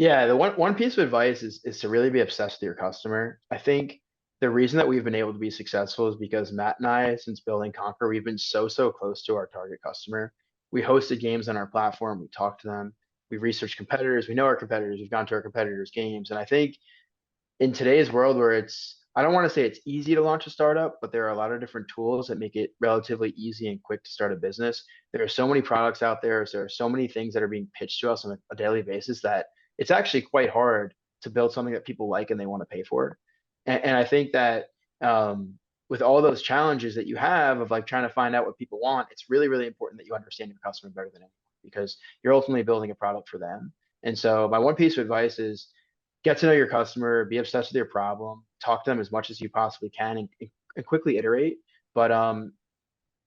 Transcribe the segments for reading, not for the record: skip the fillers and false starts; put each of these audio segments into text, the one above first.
Yeah, the one piece of advice is to really be obsessed with your customer. I think the reason that we've been able to be successful is because Matt and I, since building Conquer, we've been so close to our target customer. We hosted games on our platform, we talked to them, we researched competitors, we know our competitors, we've gone to our competitors' games. And I think in today's world where I don't want to say it's easy to launch a startup, but there are a lot of different tools that make it relatively easy and quick to start a business. There are so many products out there. So there are so many things that are being pitched to us on a daily basis that it's actually quite hard to build something that people like and they want to pay for. And I think that with all those challenges that you have of like trying to find out what people want, it's really important that you understand your customer better than anyone because you're ultimately building a product for them. And so my one piece of advice is get to know your customer, be obsessed with your problem, talk to them as much as you possibly can, and quickly iterate. But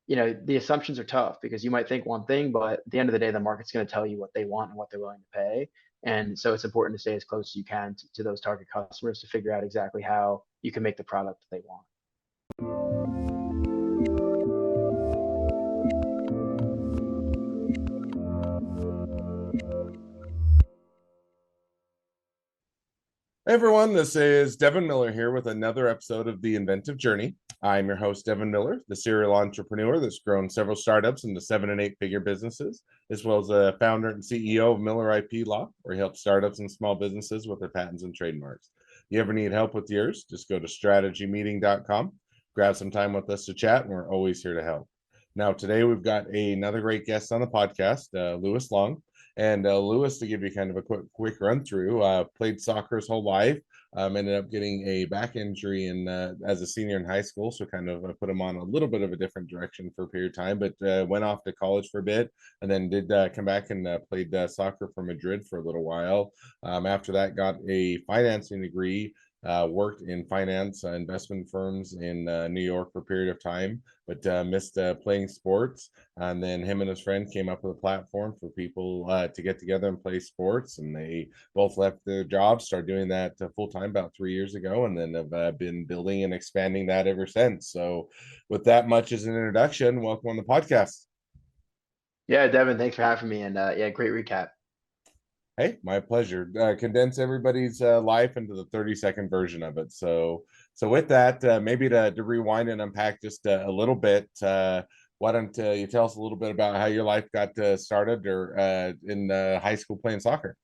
the assumptions are tough because you might think one thing, but at the end of the day, the market's going to tell you what they want and what they're willing to pay. And so it's important to stay as close as you can to those target customers to figure out exactly how you can make the product that they want. Hey everyone, this is Devin Miller here with another episode of The Inventive Journey. I'm your host, Devin Miller, the serial entrepreneur that's grown several startups into 7 and 8 figure businesses, as well as a founder and CEO of Miller IP Law, where he helps startups and small businesses with their patents and trademarks. If you ever need help with yours, just go to strategymeeting.com, grab some time with us to chat, and we're always here to help. Now, today we've got another great guest on the podcast, Lewis Long. And Lewis, to give you kind of a quick run through, played soccer his whole life. Ended up getting a back injury as a senior in high school, so kind of put him on a little bit of a different direction for a period of time. But went off to college for a bit, and then did come back and played soccer for Madrid for a little while. After that, got a financing degree. Worked in finance investment firms in New York for a period of time, but missed playing sports. And then him and his friend came up with a platform for people to get together and play sports. And they both left their jobs, started doing that full time about 3 years ago, and then have been building and expanding that ever since. So, with that much as an introduction, welcome on the podcast. Yeah, Devin, thanks for having me. And yeah, great recap. Hey, my pleasure. Condense everybody's life into the 30-second version of it. So with that, maybe to rewind and unpack just a little bit, why don't you tell us a little bit about how your life got started or in high school playing soccer?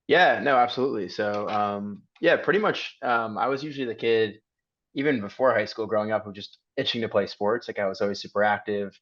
Yeah, no, absolutely. So, yeah, pretty much, I was usually the kid, even before high school, growing up, who just itching to play sports. Like I was always super active.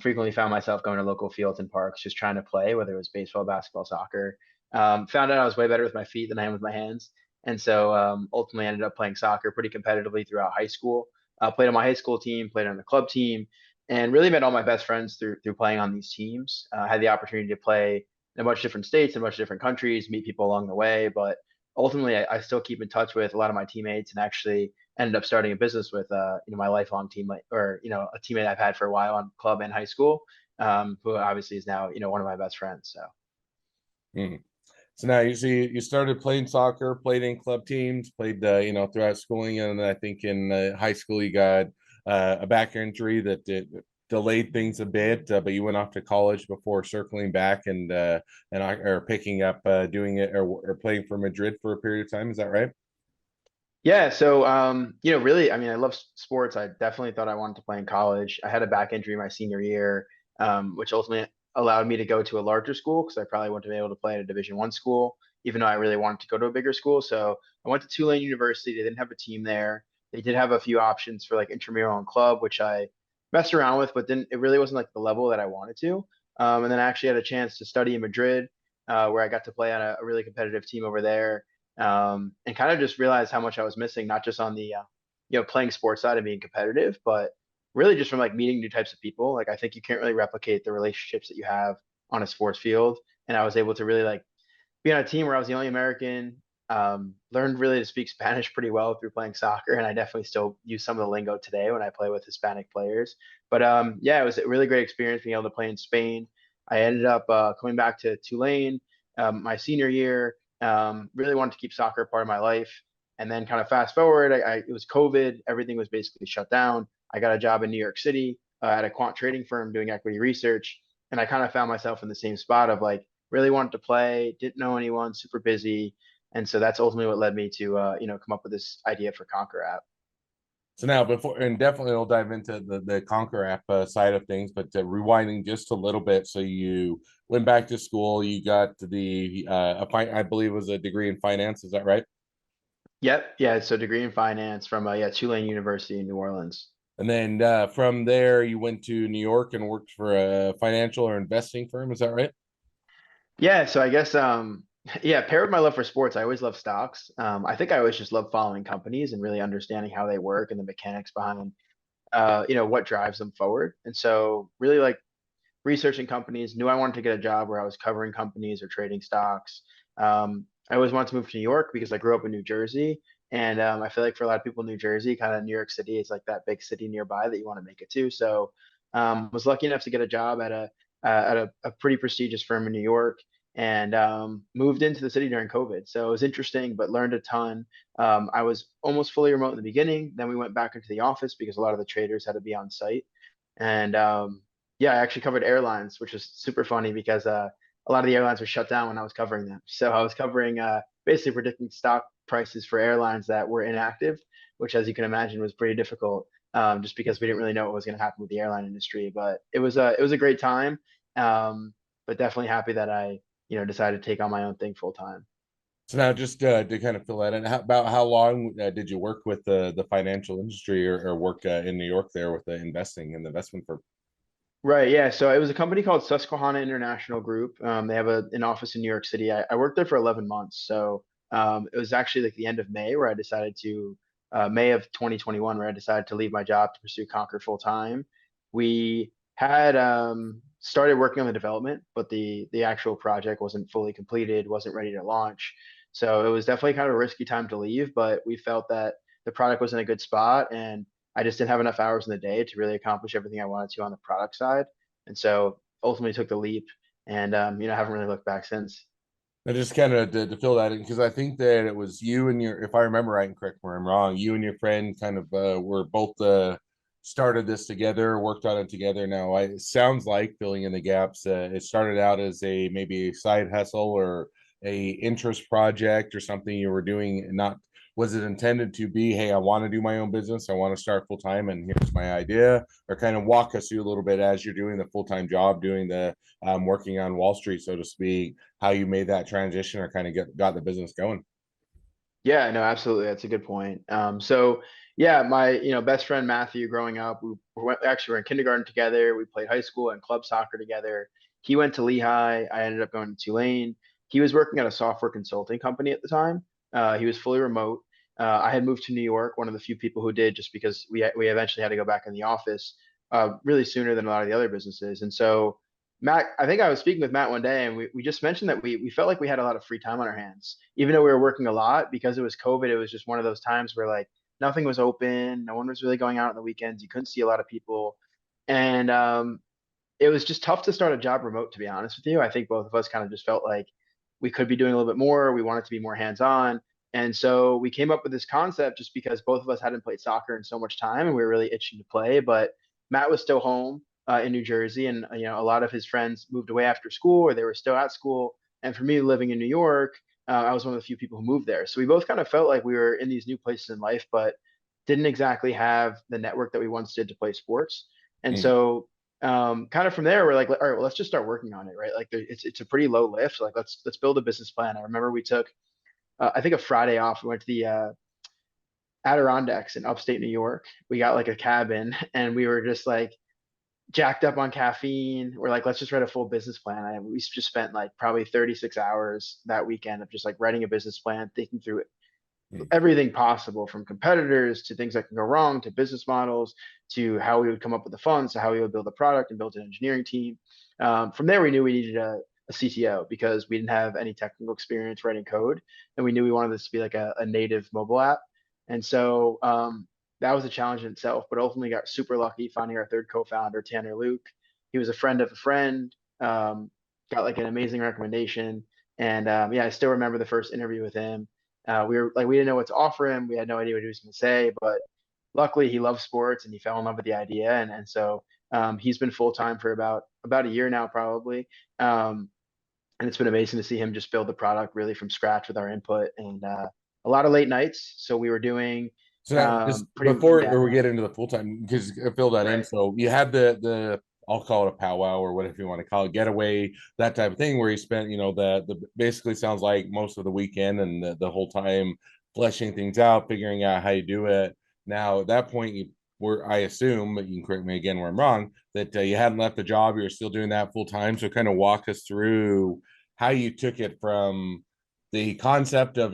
Frequently found myself going to local fields and parks, just trying to play, whether it was baseball, basketball, soccer. Found out I was way better with my feet than I am with my hands, and so ultimately ended up playing soccer pretty competitively throughout high school. Played on my high school team, played on the club team, and really met all my best friends through playing on these teams. Had the opportunity to play in a bunch of different states, in a bunch of different countries, meet people along the way. But ultimately, I still keep in touch with a lot of my teammates, and actually ended up starting a business with my lifelong teammate, or a teammate I've had for a while on club and high school, who obviously is now one of my best friends. So. Mm. So now you see you started playing soccer, played in club teams, played throughout schooling, and I think in high school you got a back injury that delayed things a bit, but you went off to college before circling back or picking up doing it or playing for Madrid for a period of time. Is that right? Yeah, so really, I mean, I love sports. I definitely thought I wanted to play in college. I had a back injury my senior year, which ultimately allowed me to go to a larger school because I probably wouldn't have been able to play at a Division I school, even though I really wanted to go to a bigger school. So I went to Tulane University. They didn't have a team there. They did have a few options for like intramural and club, which I messed around with, but then it really wasn't like the level that I wanted to. And then I actually had a chance to study in Madrid, where I got to play on a really competitive team over there, and kind of just realized how much I was missing, not just on the playing sports side and being competitive, but really just from like meeting new types of people. Like I think you can't really replicate the relationships that you have on a sports field, and I was able to really like be on a team where I was the only American. Learned really to speak Spanish pretty well through playing soccer, and I definitely still use some of the lingo today when I play with Hispanic players. But yeah, it was a really great experience being able to play in Spain. I ended up coming back to Tulane my senior year. Really wanted to keep soccer a part of my life, and then kind of fast forward, it was COVID. Everything was basically shut down. I got a job in New York City at a quant trading firm doing equity research, and I kind of found myself in the same spot of like really wanted to play, didn't know anyone, super busy. And so that's ultimately what led me to, come up with this idea for Conquer app. So now, before and definitely we'll dive into the Conquer app side of things, but rewinding just a little bit. So you went back to school, you got the I believe it was a degree in finance. Is that right? Yep. Yeah. So degree in finance from, Tulane University in New Orleans. And then from there, you went to New York and worked for a financial or investing firm. Is that right? Yeah, so I guess yeah, paired with my love for sports, I always love stocks. I think I always just love following companies and really understanding how they work and the mechanics behind what drives them forward. And so really like researching companies, knew I wanted to get a job where I was covering companies or trading stocks. I always wanted to move to New York because I grew up in New Jersey. And I feel like for a lot of people in New Jersey, kind of New York City is like that big city nearby that you want to make it to. So was lucky enough to get a job at a pretty prestigious firm in New York and moved into the city during COVID. So it was interesting, but learned a ton. I was almost fully remote in the beginning. Then we went back into the office because a lot of the traders had to be on site. And yeah, I actually covered airlines, which was super funny because a lot of the airlines were shut down when I was covering them. So I was covering basically predicting stock prices for airlines that were inactive, which, as you can imagine, was pretty difficult just because we didn't really know what was going to happen with the airline industry. But it was a great time, but definitely happy that I decided to take on my own thing full time. So now, just to kind of fill that in, about how long did you work with the financial industry or work in New York there with the investing and the investment firm? Right, yeah. So it was a company called Susquehanna International Group. They have an office in New York City. I worked there for 11 months. So it was actually like the end of May where I decided to, May of 2021, where I decided to leave my job to pursue Conquer full time. We had started working on the development, but the actual project wasn't fully completed, wasn't ready to launch. So it was definitely kind of a risky time to leave, but we felt that the product was in a good spot and I just didn't have enough hours in the day to really accomplish everything I wanted to on the product side. And so ultimately took the leap and haven't really looked back since. I just kind of to fill that in because I think that it was you and your, if I remember right and correct me where I'm wrong, you and your friend kind of were both started this together, worked on it together. Now, it sounds like filling in the gaps. It started out as a maybe a side hustle or a interest project or something you were doing. Not was it intended to be, hey, I want to do my own business, I want to start full time, and here's my idea, or kind of walk us through a little bit as you're doing the full time job, doing the working on Wall Street, so to speak, how you made that transition or kind of got the business going. Yeah, no, absolutely. That's a good point. So yeah, my best friend Matthew, growing up, we were in kindergarten together. We played high school and club soccer together. He went to Lehigh. I ended up going to Tulane. He was working at a software consulting company at the time. He was fully remote. I had moved to New York, one of the few people who did, just because we eventually had to go back in the office really sooner than a lot of the other businesses. And so Matt, I think I was speaking with Matt one day, and we just mentioned that we felt like we had a lot of free time on our hands, even though we were working a lot because it was COVID. It was just one of those times where like nothing was open, no one was really going out on the weekends. You couldn't see a lot of people, and it was just tough to start a job remote. To be honest with you, I think both of us kind of just felt like we could be doing a little bit more. We wanted to be more hands on, and so we came up with this concept just because both of us hadn't played soccer in so much time, and we were really itching to play. But Matt was still home in New Jersey, and a lot of his friends moved away after school, or they were still at school. And for me, living in New York, I was one of the few people who moved there. So we both kind of felt like we were in these new places in life, but didn't exactly have the network that we once did to play sports. And Mm. so kind of from there, we're like, all right, well, let's just start working on it, right? Like it's a pretty low lift. Like let's build a business plan. I remember we took I think a Friday off. We went to the Adirondacks in upstate New York. We got like a cabin and we were just like jacked up on caffeine. We're like, let's just write a full business plan. And we just spent like probably 36 hours that weekend of just like writing a business plan, thinking through Mm. everything possible from competitors to things that can go wrong to business models to how we would come up with the funds to how we would build a product and build an engineering team. From there, we knew we needed a CTO because we didn't have any technical experience writing code, and we knew we wanted this to be like a native mobile app. And so that was a challenge in itself, but ultimately got super lucky finding our third co-founder, Tanner Luke. He was a friend of a friend, got like an amazing recommendation. And yeah, I still remember the first interview with him. We didn't know what to offer him. We had no idea what he was going to say, but luckily he loves sports and he fell in love with the idea. And so he's been full time for about a year now, probably. Um, and it's been amazing to see him just build the product really from scratch with our input and a lot of late nights. So we were doing So now, just pretty before yeah, or we get into the full time, because fill that in. right. So you had the I'll call it a powwow or whatever you want to call it, getaway, that type of thing, where you spent, the basically sounds like most of the weekend and the whole time fleshing things out, figuring out how you do it. Now at that point, you were, I assume, but you can correct me again where I'm wrong, that you hadn't left the job, you were still doing that full time. So kind of walk us through how you took it from the concept of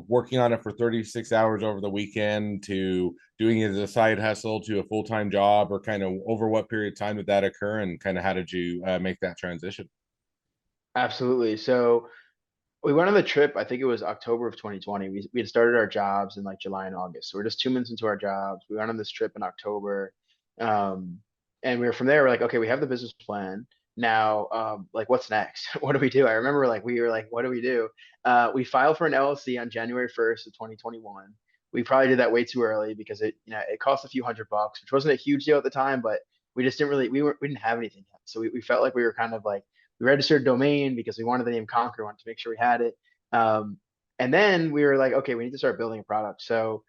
working on it for 36 hours over the weekend to doing it as a side hustle to a full-time job, or kind of over what period of time did that occur, and kind of how did you make that transition? Absolutely. So we went on the trip, I think it was October of 2020. We had started our jobs in like July and August. So we're just 2 months into our jobs. We went on this trip in October. Um, and we were from there, we're like, okay, we have the business plan. Now, like what's next? What do we do? I remember like we were like, what do we do? We filed for an LLC on January 1st of 2021. We probably did that way too early because it cost a few $100, which wasn't a huge deal at the time, but we just didn't really we didn't have anything yet. So we felt like we were kind of like we registered a domain because we wanted the name Conquer, wanted to make sure we had it. Um, and then we were like, okay, we need to start building a product. So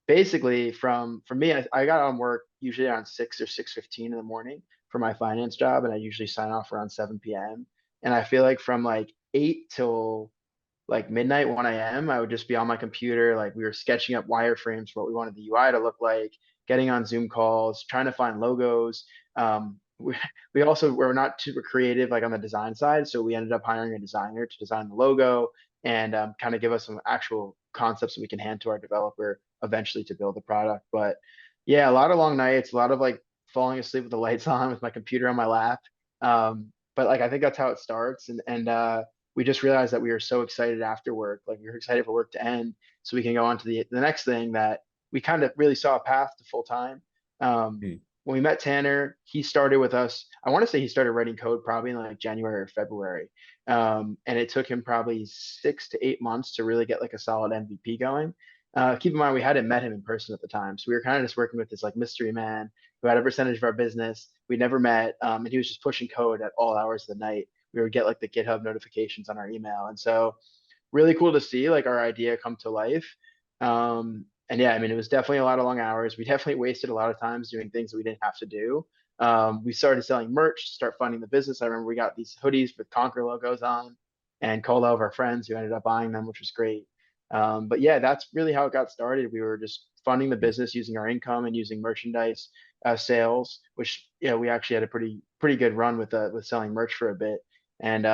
basically, from me, I got on work usually around 6 or 6:15 in the morning for my finance job, and I usually sign off around 7 p.m. And I feel like from like 8 till like midnight, 1 a.m., I would just be on my computer. Like we were sketching up wireframes for what we wanted the UI to look like, getting on Zoom calls, trying to find logos. We also were not super creative like on the design side. So we ended up hiring a designer to design the logo and kind of give us some actual concepts that we can hand to our developer eventually to build the product. But yeah, a lot of long nights, a lot of like falling asleep with the lights on with my computer on my lap. But like I think that's how it starts. And we just realized that we were so excited after work, like we were excited for work to end, so we can go on to the next thing that we kind of really saw a path to full time. Um, Hmm. when we met Tanner, he started with us. I want to say he started writing code probably in like January or February, and it took him probably 6 to 8 months to really get like a solid MVP going. Keep in mind we hadn't met him in person at the time, so we were kind of just working with this like mystery man who had a percentage of our business we never met, and he was just pushing code at all hours of the night. We would get like the GitHub notifications on our email. And so really cool to see like our idea come to life. And yeah, I mean, it was definitely a lot of long hours. We definitely wasted a lot of times doing things that we didn't have to do. We started selling merch to start funding the business. I remember we got these hoodies with Conquer logos on and called all of our friends who ended up buying them, which was great. But yeah, that's really how it got started. We were just funding the business using our income and using merchandise sales, which we actually had a pretty good run with selling merch for a bit. And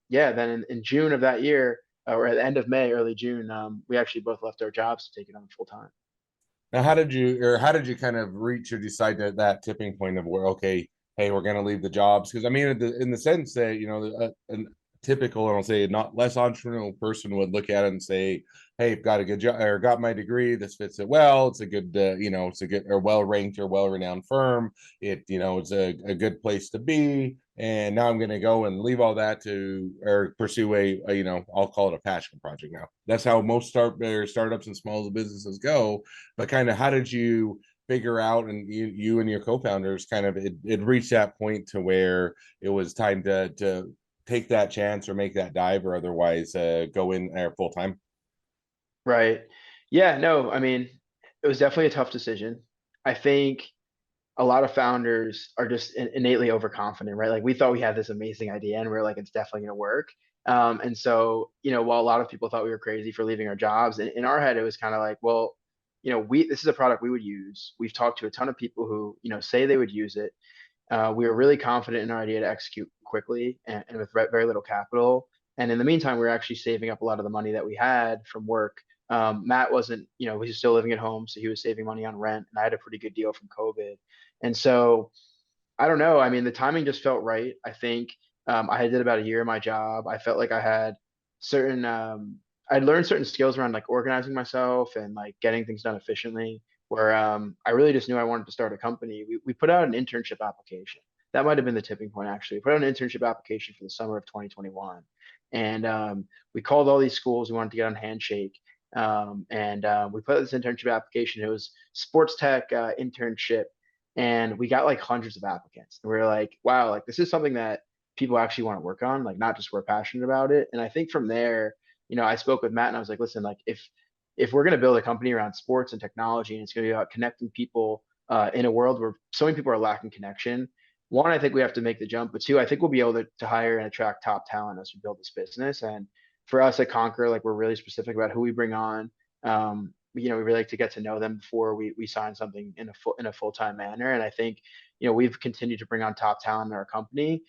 yeah, then in June of that year, or at the end of May, early June, we actually both left our jobs to take it on full time. Now, how did you kind of reach or decide that tipping point of where, okay, hey, we're going to leave the jobs? Because I mean, in the sense that, a typical, I don't say not less entrepreneurial person would look at it and say, hey, I've got a good job or got my degree. This fits it well. It's a good, it's a good or well ranked or well renowned firm. It's a good place to be. And now I'm going to go and leave all that to or pursue I'll call it a passion project now. That's how most startups and small businesses go. But kind of how did you figure out, and you and your co-founders kind of it reached that point to where it was time to take that chance or make that dive or otherwise go in there full time? Right. Yeah, no, I mean, it was definitely a tough decision. I think a lot of founders are just innately overconfident, right? Like we thought we had this amazing idea and we are like, it's definitely going to work. And so, while a lot of people thought we were crazy for leaving our jobs, in our head, it was kind of like, well, this is a product we would use. We've talked to a ton of people who, say they would use it. We were really confident in our idea to execute quickly and with very little capital. And in the meantime, we were actually saving up a lot of the money that we had from work. Matt wasn't, he was still living at home, so he was saving money on rent, and I had a pretty good deal from COVID. And so I don't know. I mean, the timing just felt right. I think I had did about a year in my job. I felt like I had certain, I'd learned certain skills around like organizing myself and like getting things done efficiently. Where I really just knew I wanted to start a company. We put out an internship application. That might have been the tipping point, actually. We put out an internship application for the summer of 2021, and we called all these schools. We wanted to get on Handshake, and we put out this internship application. It was sports tech internship, and we got like hundreds of applicants. And we were like, wow, like this is something that people actually want to work on, like not just we're passionate about it. And I think from there, I spoke with Matt and I was like, listen, like if we're going to build a company around sports and technology and it's going to be about connecting people in a world where so many people are lacking connection, one, I think we have to make the jump, but two, I think we'll be able to hire and attract top talent as we build this business. And for us at Conquer, like we're really specific about who we bring on. We really like to get to know them before we sign something in a full-time manner. And I think, we've continued to bring on top talent in our company.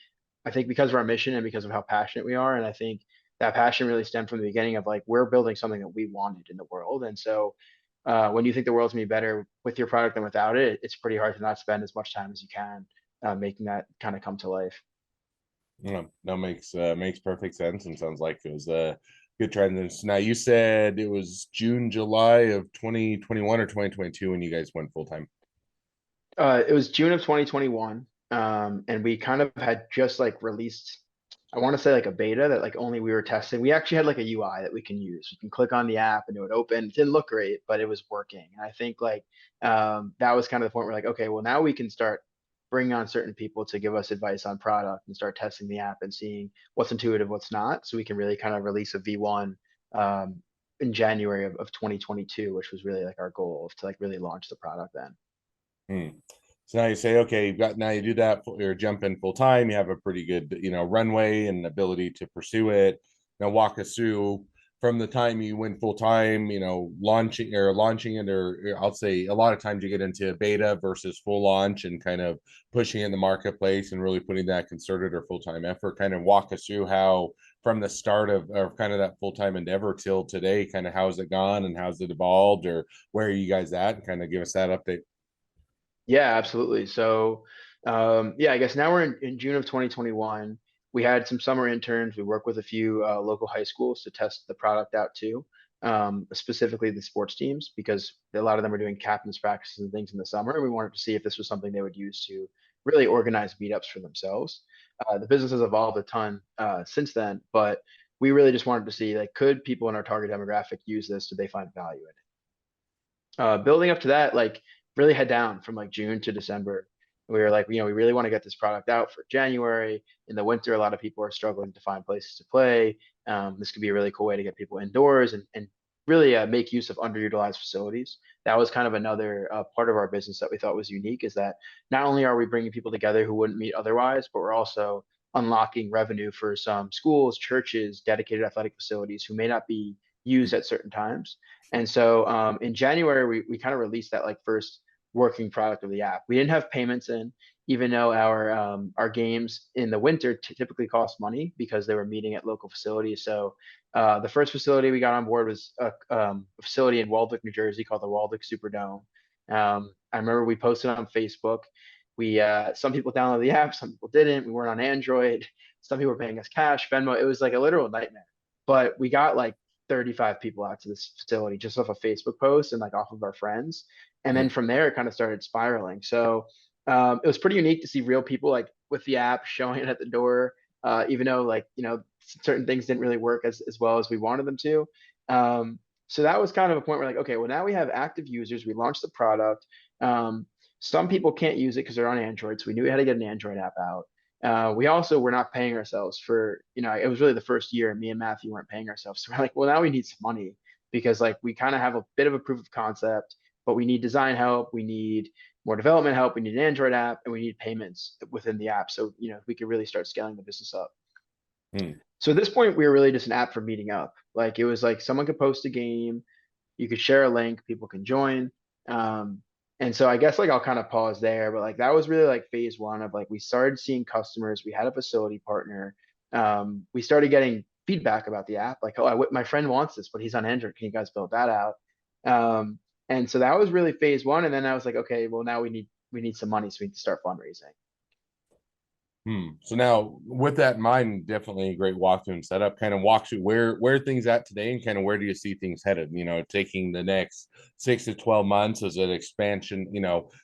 I think because of our mission and because of how passionate we are. And I think that passion really stemmed from the beginning of like, we're building something that we wanted in the world. And so when you think the world's gonna be better with your product than without it, it's pretty hard to not spend as much time as you can making that kind of come to life. Yeah, that makes perfect sense and sounds like it was a good transition. Now you said it was June, July of 2021 or 2022 when you guys went full time. It was June of 2021, and we kind of had just like released, I want to say like a beta that like only we were testing. We actually had like a UI that we can use. We can click on the app and it would open. It didn't look great, but it was working. And I think like that was kind of the point where like, okay, well now we can start bringing on certain people to give us advice on product and start testing the app and seeing what's intuitive, what's not. So we can really kind of release a V1 um, in January of 2022, which was really like our goal to like really launch the product then. Hmm. So now you say, okay, now you do that, you're jumping full time, you have a pretty good, runway and ability to pursue it. Now walk us through from the time you went full time, launching it, or I'll say a lot of times you get into beta versus full launch and kind of pushing it in the marketplace and really putting that concerted or full time effort. Kind of walk us through how from the start of kind of that full time endeavor till today, kind of how's it gone and how's it evolved, or where are you guys at, and kind of give us that update. Yeah, absolutely. So, yeah, I guess now we're in June of 2021. We had some summer interns. We work with a few local high schools to test the product out too, specifically the sports teams, because a lot of them are doing captain's practices and things in the summer. And we wanted to see if this was something they would use to really organize meetups for themselves. The business has evolved a ton since then, but we really just wanted to see like, could people in our target demographic use this? Do they find value in it? Building up to that, like really head down from like June to December. We were like, we really want to get this product out for January. In the winter, a lot of people are struggling to find places to play. This could be a really cool way to get people indoors and really make use of underutilized facilities. That was kind of another part of our business that we thought was unique is that not only are we bringing people together who wouldn't meet otherwise, but we're also unlocking revenue for some schools, churches, dedicated athletic facilities who may not be used at certain times. And so in January, we kind of released that like first working product of the app. We didn't have payments in, even though our games in the winter typically cost money because they were meeting at local facilities. So the first facility we got on board was a facility in Waldwick, New Jersey called the Waldwick Superdome. I remember we posted on Facebook. We some people downloaded the app, some people didn't. We weren't on Android. Some people were paying us cash, Venmo. It was like a literal nightmare. But we got like 35 people out to this facility just off a Facebook post and like off of our friends. And then from there, it kind of started spiraling. So it was pretty unique to see real people like with the app showing it at the door, even though like, certain things didn't really work as well as we wanted them to. So that was kind of a point where like, okay, well now we have active users. We launched the product. Some people can't use it because they're on Android. So we knew we had to get an Android app out. We also were not paying ourselves for, it was really the first year me and Matthew weren't paying ourselves. So we're like, well, now we need some money because like we kind of have a bit of a proof of concept, but we need design help. We need more development help. We need an Android app and we need payments within the app. So, we could really start scaling the business up. Hmm. So at this point, we were really just an app for meeting up. Like it was like someone could post a game, you could share a link, people can join. Um, and so I guess like I'll kind of pause there, but like that was really like phase one of like we started seeing customers, we had a facility partner, we started getting feedback about the app, like, oh, my friend wants this, but he's on Android. Can you guys build that out? And so that was really phase one. And then I was like, okay, well now we need some money, so we need to start fundraising. So now with that in mind, definitely a great walkthrough and setup. Kind of walk through where things at today and kind of where do you see things headed, taking the next 6 to 12 months. Is it expansion,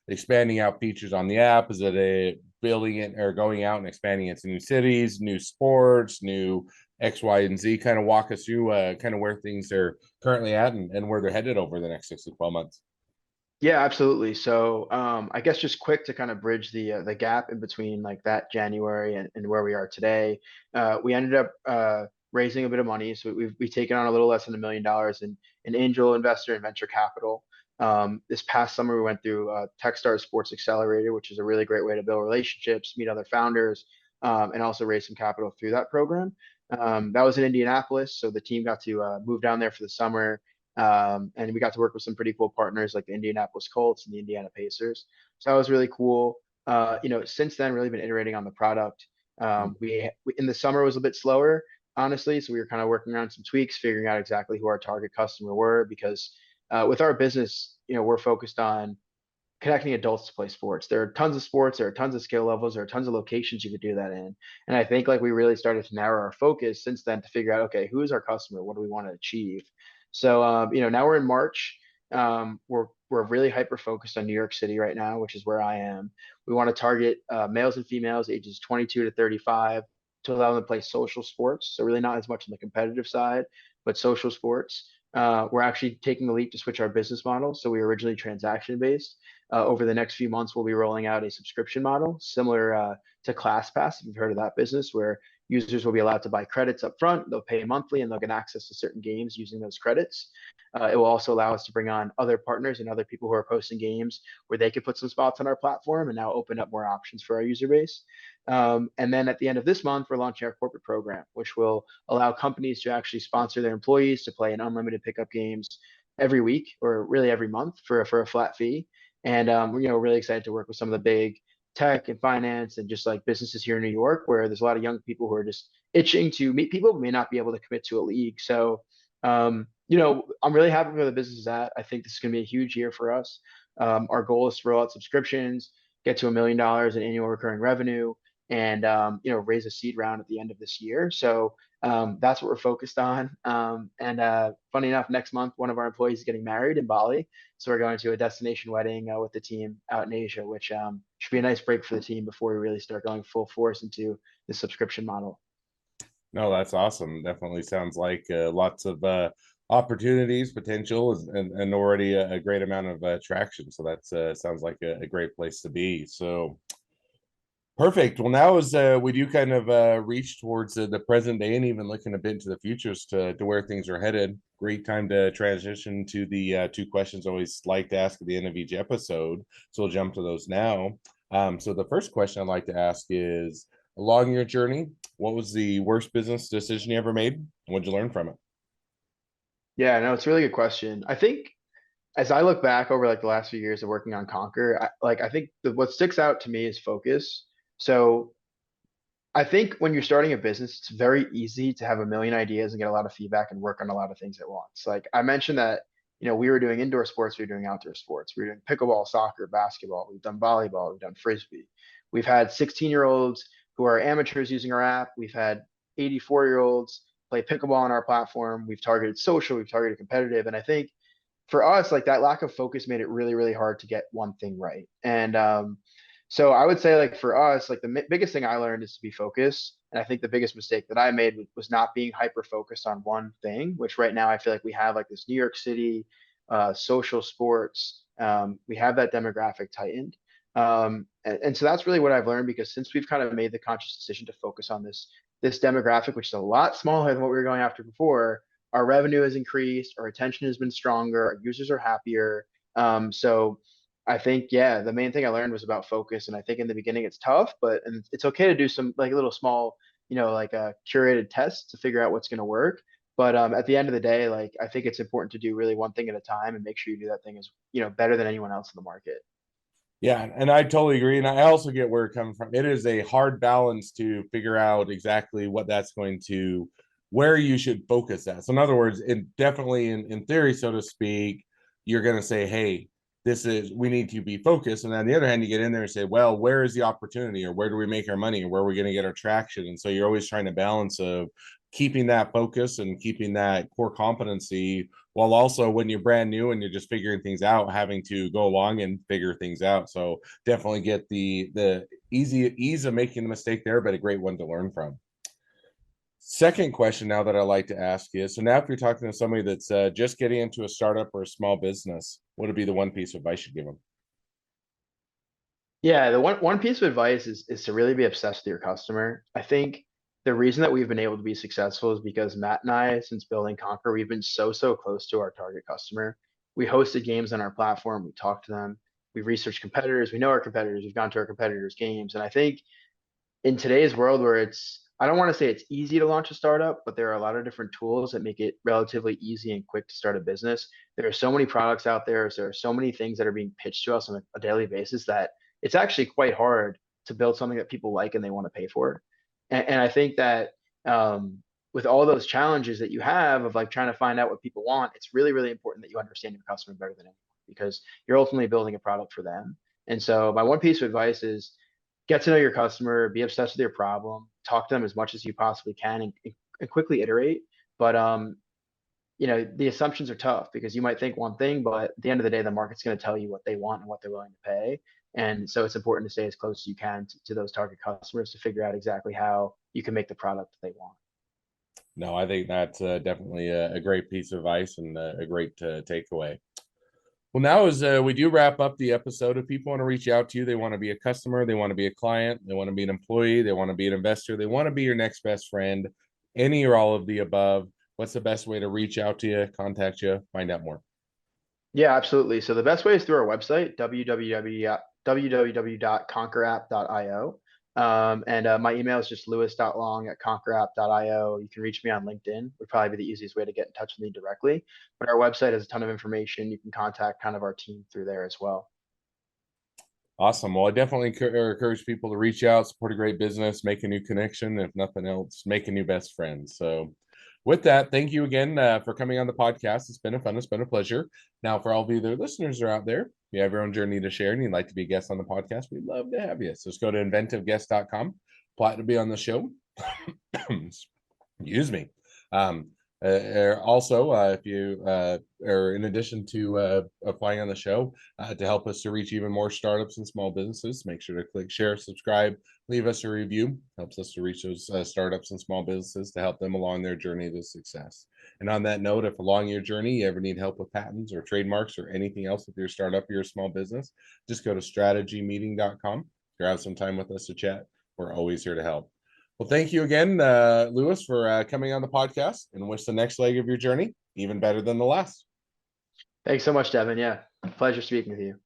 expanding out features on the app? Is it a building it or going out and expanding into new cities, new sports, new X, Y, and Z? Kind of walk us through kind of where things are currently at and where they're headed over the next 6 to 12 months. Yeah, absolutely. So, I guess just quick to kind of bridge the gap in between like that January and where we are today. We ended up raising a bit of money, so we've taken on a little less than $1 million in angel investor and venture capital. This past summer, we went through Techstars Sports Accelerator, which is a really great way to build relationships, meet other founders, and also raise some capital through that program. That was in Indianapolis, so the team got to move down there for the summer, and we got to work with some pretty cool partners like the Indianapolis Colts and the Indiana Pacers. So that was really cool. Since then, really been iterating on the product. We in the summer was a bit slower, honestly. So we were kind of working on some tweaks, figuring out exactly who our target customer were, because with our business, we're focused on connecting adults to play sports. There are tons of sports, there are tons of skill levels, there are tons of locations you could do that in. And I think like we really started to narrow our focus since then to figure out, okay, who is our customer? What do we want to achieve? So now we're in March. We're really hyper focused on New York City right now, which is where I am. We want to target males and females ages 22 to 35 to allow them to play social sports. So really not as much on the competitive side, but social sports. We're actually taking the leap to switch our business model. So we were originally transaction based. Over the next few months, we'll be rolling out a subscription model similar to ClassPass, if you've heard of that business, where users will be allowed to buy credits up front. They'll pay monthly and they'll get access to certain games using those credits. It will also allow us to bring on other partners and other people who are posting games where they could put some spots on our platform and now open up more options for our user base. And then at the end of this month, we're launching our corporate program, which will allow companies to actually sponsor their employees to play in unlimited pickup games every week or really every month for a flat fee. And we're really excited to work with some of the big tech and finance and just like businesses here in New York, where there's a lot of young people who are just itching to meet people, but may not be able to commit to a league. So, I'm really happy where the business is at. I think this is going to be a huge year for us. Our goal is to roll out subscriptions, get to $1 million in annual recurring revenue, and raise a seed round at the end of this year. So that's what we're focused on. And funny enough, next month one of our employees is getting married in Bali, so we're going to a destination wedding with the team out in Asia, which should be a nice break for the team before we really start going full force into the subscription model. No, that's awesome. Definitely sounds like lots of opportunities, potential, and already a great amount of traction. So that's sounds like a great place to be. So perfect. Well, now as we do kind of reach towards the present day and even looking a bit into the futures to where things are headed, great time to transition to the two questions I always like to ask at the end of each episode. So we'll jump to those now. So the first question I'd like to ask is, along your journey, what was the worst business decision you ever made? What did you learn from it? Yeah, no, it's a really good question. I think as I look back over like the last few years of working on Conquer, I think what sticks out to me is focus. So I think when you're starting a business, it's very easy to have a million ideas and get a lot of feedback and work on a lot of things at once. Like I mentioned that, we were doing indoor sports, we were doing outdoor sports, we were doing pickleball, soccer, basketball, we've done volleyball, we've done frisbee. We've had 16-year-olds who are amateurs using our app. We've had 84-year-olds play pickleball on our platform. We've targeted social, we've targeted competitive. And I think for us, like that lack of focus made it really, really hard to get one thing right. And so I would say, like for us, like the biggest thing I learned is to be focused. And I think the biggest mistake that I made was not being hyper focused on one thing, which right now I feel like we have like this New York City social sports. We have that demographic tightened. And so that's really what I've learned, because since we've kind of made the conscious decision to focus on this demographic, which is a lot smaller than what we were going after before, our revenue has increased, our attention has been stronger, our users are happier. So I think, yeah, the main thing I learned was about focus. And I think in the beginning it's tough, but and it's okay to do some like little small, like curated tests to figure out what's going to work. But at the end of the day, like I think it's important to do really one thing at a time and make sure you do that thing as, better than anyone else in the market. Yeah, and I totally agree. And I also get where it comes from. It is a hard balance to figure out exactly what that's going to, where you should focus at. So, in other words, it definitely in theory, so to speak, you're going to say, hey, we need to be focused. And on the other hand, you get in there and say, well, where is the opportunity, or where do we make our money, or where are we going to get our traction? And so you're always trying to balance of keeping that focus and keeping that core competency, while also when you're brand new and you're just figuring things out, having to go along and figure things out. So definitely get the ease of making the mistake there, but a great one to learn from. Second question now that I like to ask you. So now if you're talking to somebody that's just getting into a startup or a small business, what would be the one piece of advice you'd give them? Yeah, the one piece of advice is to really be obsessed with your customer. I think the reason that we've been able to be successful is because Matt and I, since building Conquer, we've been so close to our target customer. We hosted games on our platform, we talk to them, we research competitors, we know our competitors, we've gone to our competitors' games. And I think in today's world where I don't want to say it's easy to launch a startup, but there are a lot of different tools that make it relatively easy and quick to start a business. There are so many products out there. So there are so many things that are being pitched to us on a daily basis that it's actually quite hard to build something that people like and they want to pay for. And I think that with all those challenges that you have of like trying to find out what people want, it's really important that you understand your customer better than anyone because you're ultimately building a product for them. And so my one piece of advice is get to know your customer, be obsessed with your problem, talk to them as much as you possibly can, and quickly iterate. But the assumptions are tough because you might think one thing, but at the end of the day, the market's going to tell you what they want and what they're willing to pay. And so it's important to stay as close as you can to those target customers to figure out exactly how you can make the product that they want. No, I think that's definitely a great piece of advice and a great takeaway. Well, now as we do wrap up the episode, if people want to reach out to you, they want to be a customer, they want to be a client, they want to be an employee, they want to be an investor, they want to be your next best friend, any or all of the above, what's the best way to reach out to you, contact you, find out more? Yeah, absolutely. So the best way is through our website, www.concurapp.io. And my email is just lewis.long@concurapp.io. You can reach me on LinkedIn, would probably be the easiest way to get in touch with me directly. But our website has a ton of information. You can contact kind of our team through there as well. Awesome. Well, I definitely encourage people to reach out, support a great business, make a new connection. If nothing else, make a new best friend. So, with that, thank you again for coming on the podcast. It's been a fun, it's been a pleasure. Now, for all of you that listeners are out there, if you have your own journey to share and you'd like to be a guest on the podcast, we'd love to have you. So, just go to inventiveguest.com, apply to be on the show. Excuse me. Also, if you are in addition to applying on the show to help us to reach even more startups and small businesses, make sure to click share, subscribe, leave us a review. Helps us to reach those startups and small businesses to help them along their journey to success. And on that note, if along your journey you ever need help with patents or trademarks or anything else with your startup or your small business, just go to strategymeeting.com. Grab some time with us to chat. We're always here to help. Well, thank you again, Lewis, for coming on the podcast, and wish the next leg of your journey even better than the last. Thanks so much, Devin. Yeah, pleasure speaking with you.